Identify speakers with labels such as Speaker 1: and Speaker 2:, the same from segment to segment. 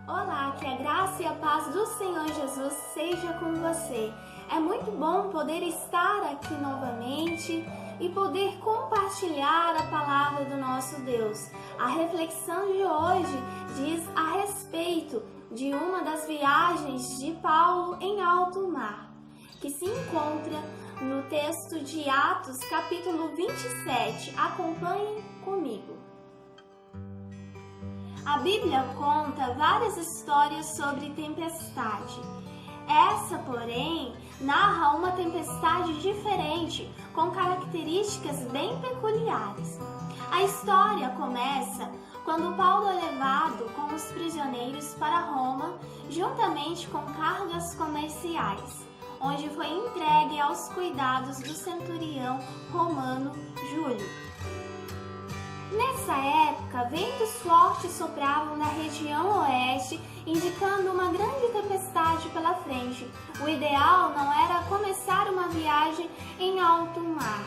Speaker 1: Olá, que a graça e a paz do Senhor Jesus seja com você. É muito bom poder estar aqui novamente e poder compartilhar a palavra do nosso Deus. A reflexão de hoje diz a respeito de uma das viagens de Paulo em alto mar, que se encontra no texto de Atos, capítulo 27. Acompanhem comigo. A Bíblia conta várias histórias sobre tempestade. Essa, porém, narra uma tempestade diferente, com características bem peculiares. A história começa quando Paulo é levado com os prisioneiros para Roma, juntamente com cargas comerciais, onde foi entregue aos cuidados do centurião romano Júlio. Nessa época, ventos fortes sopravam na região oeste, indicando uma grande tempestade pela frente. O ideal não era começar uma viagem em alto mar.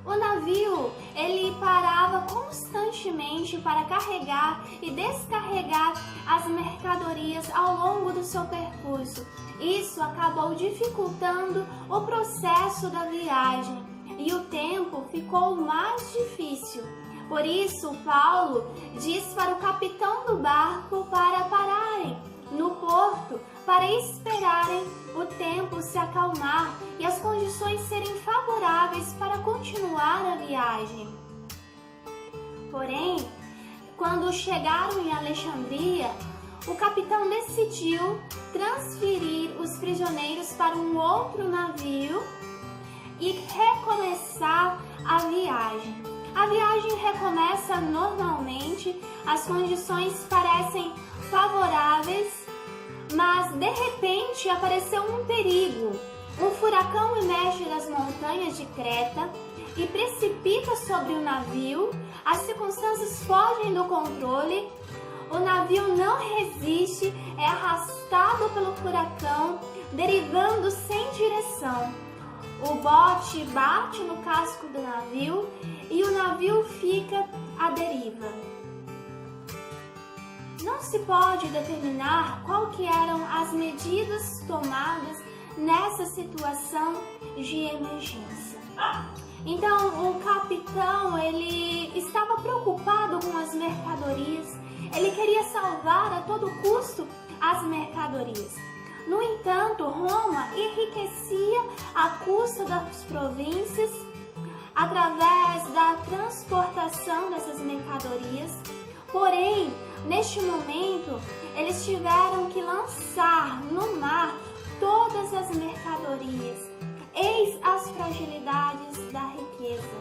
Speaker 1: O navio, ele parava constantemente para carregar e descarregar as mercadorias ao longo do seu percurso. Isso acabou dificultando o processo da viagem e o tempo ficou mais difícil. Por isso, Paulo diz para o capitão do barco para pararem no porto, para esperarem o tempo se acalmar e as condições serem favoráveis para continuar a viagem. Porém, quando chegaram em Alexandria, o capitão decidiu transferir os prisioneiros para um outro navio e recomeçar a viagem. A viagem recomeça normalmente, as condições parecem favoráveis, mas de repente apareceu um perigo. Um furacão emerge das montanhas de Creta e precipita sobre o navio. As circunstâncias fogem do controle, o navio não resiste, é arrastado pelo furacão, derivando sem direção. O bote bate no casco do navio e o navio fica à deriva. Não se pode determinar qual que eram as medidas tomadas nessa situação de emergência. Então, o capitão, ele estava preocupado com as mercadorias, ele queria salvar a todo custo as mercadorias. No entanto, Roma enriquecia à custa das províncias através da transportação dessas mercadorias. Porém, neste momento, eles tiveram que lançar no mar todas as mercadorias. Eis as fragilidades da riqueza.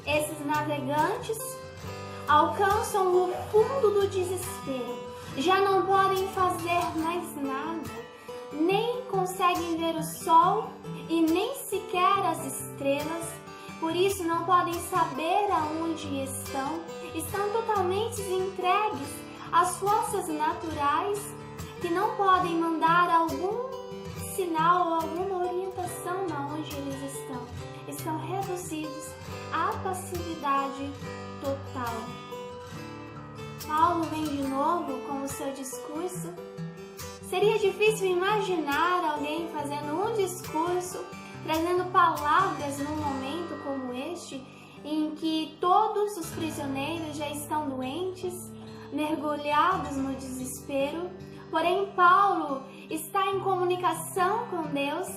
Speaker 1: Esses navegantes alcançam o fundo do desespero. Já não podem fazer mais nada, nem conseguem ver o sol e nem sequer as estrelas, por isso não podem saber aonde estão totalmente entregues às forças naturais que não podem mandar algum sinal ou alguma orientação aonde eles estão reduzidos à passividade total. Paulo vem de novo com o seu discurso. Seria difícil imaginar alguém fazendo um discurso, trazendo palavras num momento como este, em que todos os prisioneiros já estão doentes, mergulhados no desespero. Porém, Paulo está em comunicação com Deus,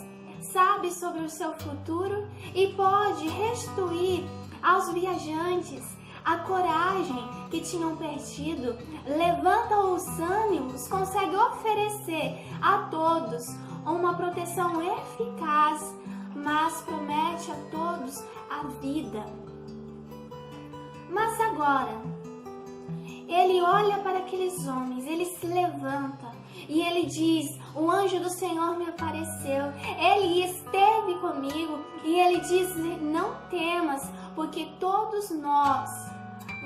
Speaker 1: sabe sobre o seu futuro e pode restituir aos viajantes a coragem que tinham perdido, levanta os ânimos, consegue oferecer a todos uma proteção eficaz, mas promete a todos a vida. Mas agora, ele olha para aqueles homens, ele se levanta e ele diz: o anjo do Senhor me apareceu, ele esteve comigo e ele diz: não temas, porque todos nós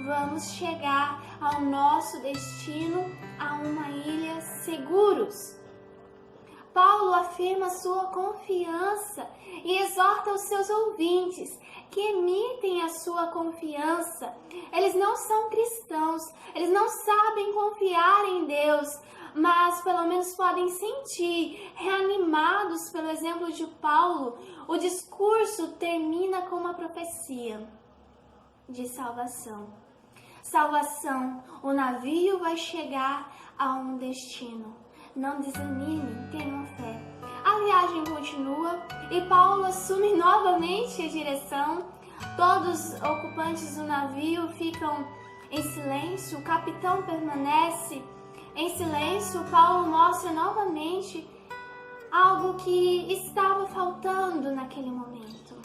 Speaker 1: vamos chegar ao nosso destino, a uma ilha seguros. Paulo afirma sua confiança e exorta os seus ouvintes que emitem a sua confiança. Eles não são cristãos, eles não sabem confiar em Deus, mas pelo menos podem sentir, reanimados pelo exemplo de Paulo. O discurso termina com uma profecia de salvação. Salvação, o navio vai chegar a um destino. Não desanimem, tenham fé. A viagem continua e Paulo assume novamente a direção. Todos os ocupantes do navio ficam em silêncio, o capitão permanece em silêncio. Paulo mostra novamente algo que estava faltando naquele momento.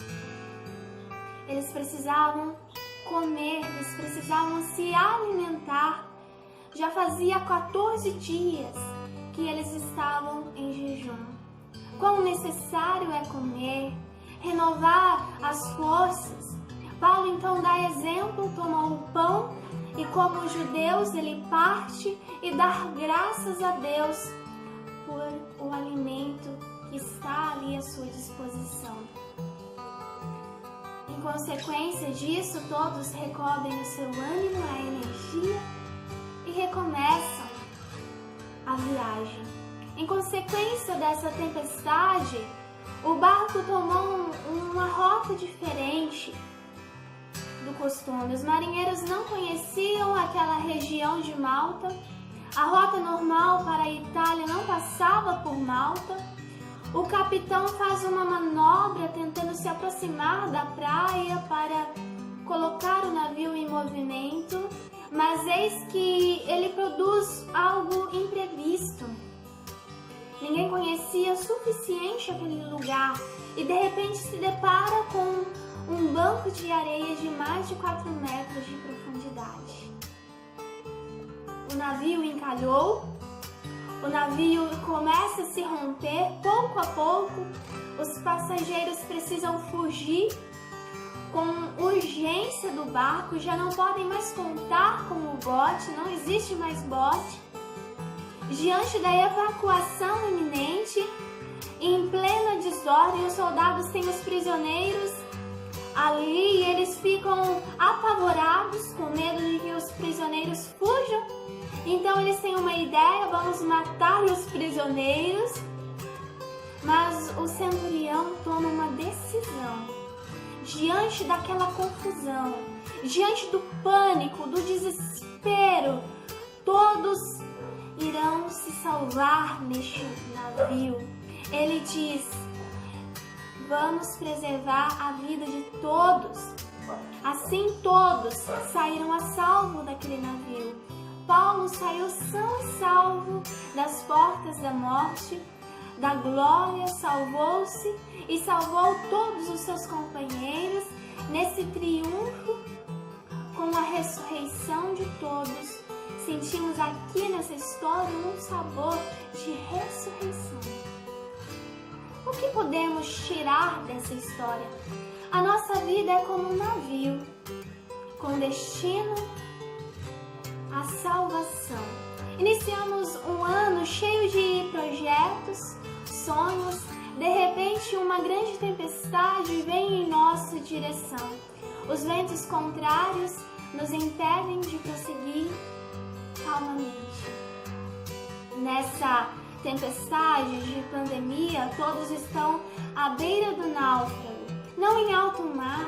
Speaker 1: Eles precisavam comer, eles precisavam se alimentar. Já fazia 14 dias que eles estavam em jejum. Quão necessário é comer, renovar as forças. Paulo então dá exemplo, toma o pão e, como os judeus, ele parte e dá graças a Deus por o alimento que está ali à sua disposição. Em consequência disso, todos recobrem o seu ânimo, a energia e recomeçam a viagem. Em consequência dessa tempestade, o barco tomou uma rota diferente do costume. Os marinheiros não conheciam aquela região de Malta. A rota normal para a Itália não passava por Malta. O capitão faz uma manobra tentando se aproximar da praia para colocar o navio em movimento, mas eis que ele produz algo imprevisto. Ninguém conhecia o suficiente aquele lugar e de repente se depara com um banco de areia de mais de 4 metros de profundidade. O navio encalhou, o navio começa a se romper pouco a pouco, os passageiros precisam fugir com urgência do barco, já não podem mais contar com o bote, não existe mais bote. Diante da evacuação iminente, em plena desordem, os soldados têm os prisioneiros ali e eles ficam apavorados, com medo de que os prisioneiros fujam. Então eles têm uma ideia, vamos matar os prisioneiros. Mas o centurião toma uma decisão. Diante daquela confusão, diante do pânico, do desespero, todos irão se salvar neste navio. Ele diz: vamos preservar a vida de todos. Assim todos saíram a salvo daquele navio. Paulo saiu são e salvo das portas da morte, da glória, salvou-se e salvou todos os seus companheiros nesse triunfo com a ressurreição de todos. Sentimos aqui nessa história um sabor de ressurreição. O que podemos tirar dessa história? A nossa vida é como um navio, com destino à salvação. Iniciamos um ano cheio de projetos, sonhos. De repente, uma grande tempestade vem em nossa direção. Os ventos contrários nos impedem de prosseguir calmamente. Nessa tempestade de pandemia, todos estão à beira do náufrago, não em alto mar,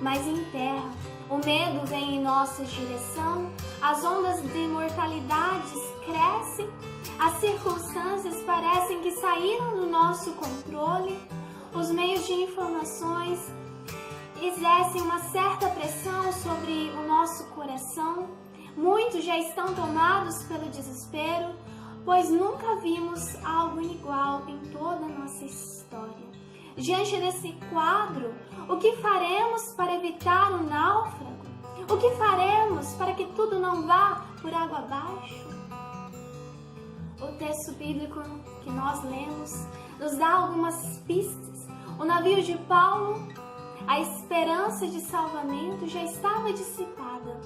Speaker 1: mas em terra. O medo vem em nossa direção, as ondas de mortalidade crescem, as circunstâncias parecem que saíram do nosso controle, os meios de informações exercem uma certa pressão sobre o nosso coração. Muitos já estão tomados pelo desespero, pois nunca vimos algo igual em toda a nossa história. Diante desse quadro, o que faremos para evitar o náufrago? O que faremos para que tudo não vá por água abaixo? O texto bíblico que nós lemos nos dá algumas pistas. O navio de Paulo, a esperança de salvamento já estava dissipada.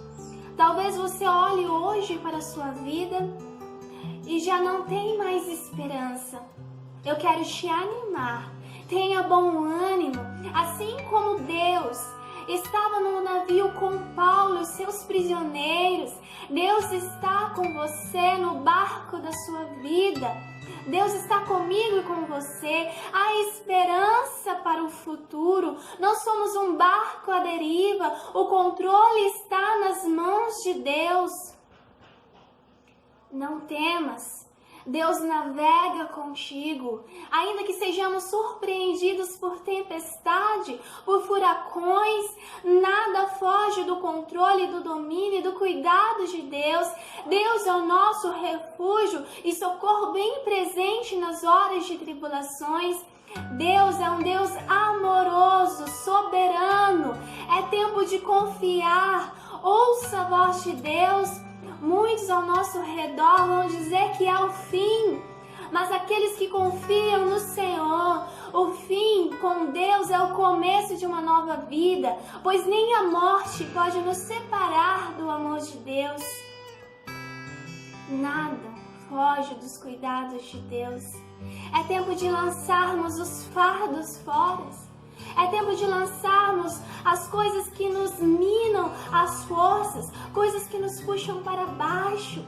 Speaker 1: Talvez você olhe hoje para a sua vida e já não tem mais esperança. Eu quero te animar. Tenha bom ânimo, assim como Deus estava no navio com Paulo e seus prisioneiros. Deus está com você no barco da sua vida. Deus está comigo e com você. Há esperança para o futuro. Não somos um barco à deriva. O controle está nas mãos de Deus. Não temas. Deus navega contigo. Ainda que sejamos surpreendidos por tempestade, por furacões, nada foge do controle, do domínio e do cuidado de Deus. Deus é o nosso refúgio e socorro bem presente nas horas de tribulações. Deus é um Deus amoroso, soberano. É tempo de confiar. Ouça a voz de Deus. Muitos ao nosso redor vão dizer que é o fim, mas aqueles que confiam no Senhor, o fim com Deus é o começo de uma nova vida, pois nem a morte pode nos separar do amor de Deus. Nada foge dos cuidados de Deus. É tempo de lançarmos os fardos fora. É tempo de lançarmos as coisas que nos minam as forças, coisas que nos puxam para baixo.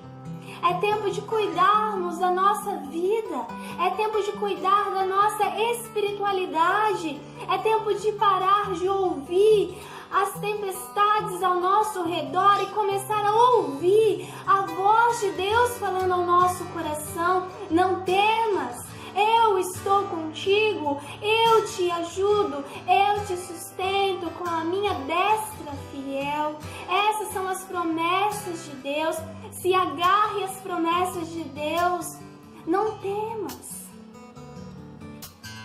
Speaker 1: É tempo de cuidarmos da nossa vida. É tempo de cuidar da nossa espiritualidade. É tempo de parar de ouvir as tempestades ao nosso redor e começar a ouvir a voz de Deus falando ao nosso coração. Não temas. Eu estou contigo, eu te ajudo, eu te sustento com a minha destra fiel. Essas são as promessas de Deus. Se agarre às promessas de Deus, não temas.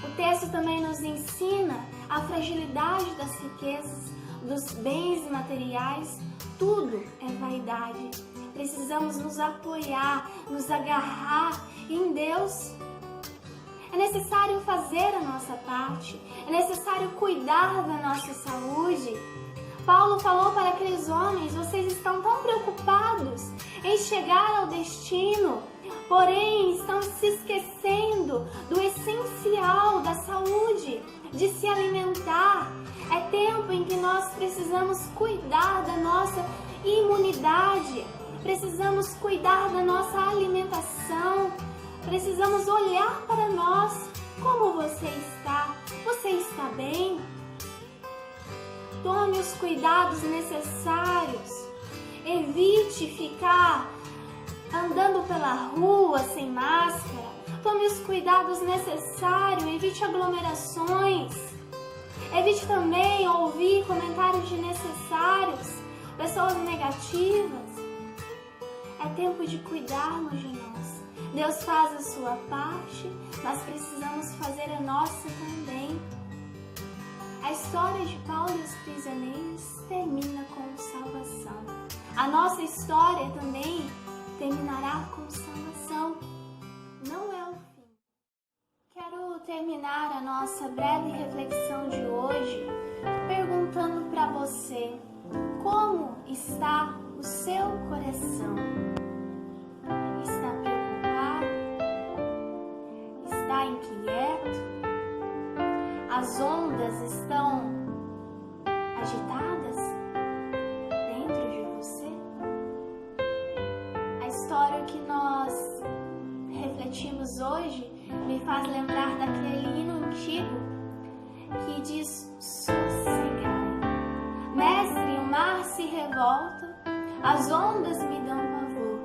Speaker 1: O texto também nos ensina a fragilidade das riquezas, dos bens materiais. Tudo é vaidade. Precisamos nos apoiar, nos agarrar em Deus. É necessário fazer a nossa parte, é necessário cuidar da nossa saúde. Paulo falou para aqueles homens: vocês estão tão preocupados em chegar ao destino, porém estão se esquecendo do essencial da saúde, de se alimentar. É tempo em que nós precisamos cuidar da nossa imunidade, precisamos cuidar da nossa alimentação. Precisamos olhar para nós. Como você está? Você está bem? Tome os cuidados necessários. Evite ficar andando pela rua sem máscara. Tome os cuidados necessários. Evite aglomerações. Evite também ouvir comentários desnecessários, pessoas negativas. É tempo de cuidarmos de nós. Deus faz a sua parte, mas precisamos fazer a nossa também. A história de Paulo e os prisioneiros termina com salvação. A nossa história também terminará com salvação. Não é o fim. Quero terminar a nossa breve reflexão de hoje perguntando para você: como está o seu coração? Está preocupado? Está inquieto? As ondas estão agitadas dentro de você? A história que nós refletimos hoje me faz lembrar daquele hino antigo que diz: sossegai. Mestre, o mar se revolta, as ondas me dão pavor.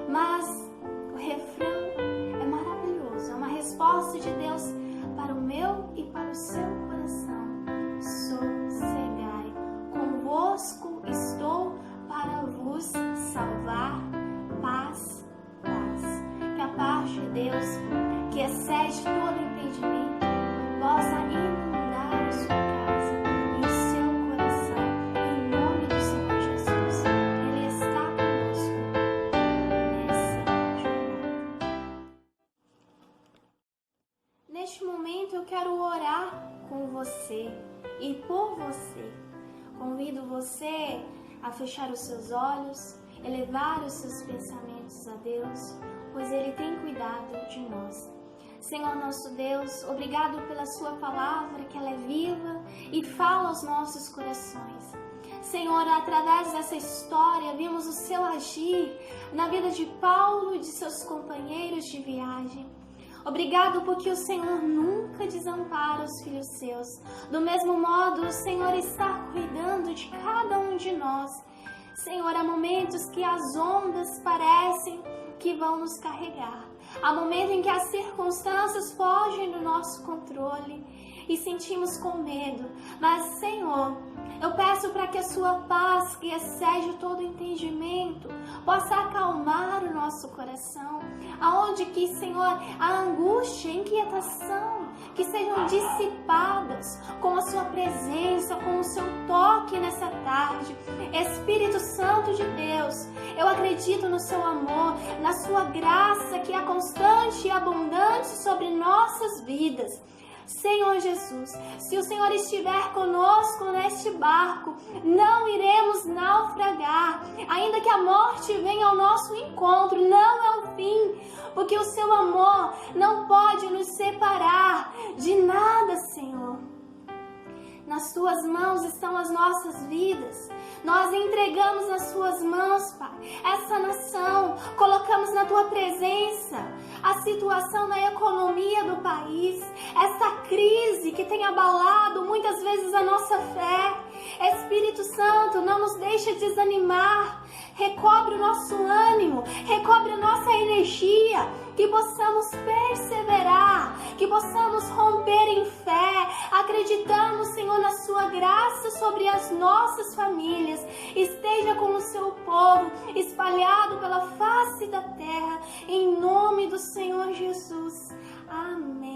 Speaker 1: Mas o refrão é maravilhoso, é uma resposta de Deus para o meu e para o seu coração. Sossegai, convosco estou para vos salvar. Paz, paz. Que a paz de Deus, que excede todo entendimento, possa inundar a sua casa e o seu coração. Em nome do Senhor Jesus, Ele está conosco nessa jornada. Neste momento eu quero orar com você e por você. Convido você a fechar os seus olhos, elevar os seus pensamentos a Deus, pois Ele tem cuidado de nós. Senhor nosso Deus, obrigado pela sua palavra, que ela é viva e fala aos nossos corações. Senhor, através dessa história, vimos o seu agir na vida de Paulo e de seus companheiros de viagem. Obrigado porque o Senhor nunca desampara os filhos seus. Do mesmo modo, o Senhor está cuidando de cada um de nós. Senhor, há momentos que as ondas parecem que vão nos carregar. Há momentos em que as circunstâncias fogem do nosso controle e sentimos com medo. Mas, Senhor, eu peço para que a sua paz, que excede todo entendimento, possa acalmar o nosso coração. Aonde que, Senhor, a angústia, a inquietação, que sejam dissipadas com a sua presença, com o seu toque nessa tarde. Espírito Santo de Deus, eu acredito no seu amor, na sua graça, que é constante e abundante sobre nossas vidas. Senhor Jesus, se o Senhor estiver conosco neste barco, não iremos naufragar. Ainda que a morte venha ao nosso encontro, não é o fim, porque o seu amor não pode nos separar de nada, Senhor. Nas tuas mãos estão as nossas vidas. Nós entregamos nas suas mãos, Pai, essa nação. Colocamos na tua presença a situação na economia do país, essa crise que tem abalado muitas vezes a nossa fé. Espírito Santo, não nos deixa desanimar. Recobre o nosso ânimo, recobre a nossa energia, que possamos perseverar, que possamos romper em fé, acreditando, Senhor, na sua graça sobre as nossas famílias. Esteja com o seu povo espalhado pela face da terra, em nome do Senhor Jesus. Amém.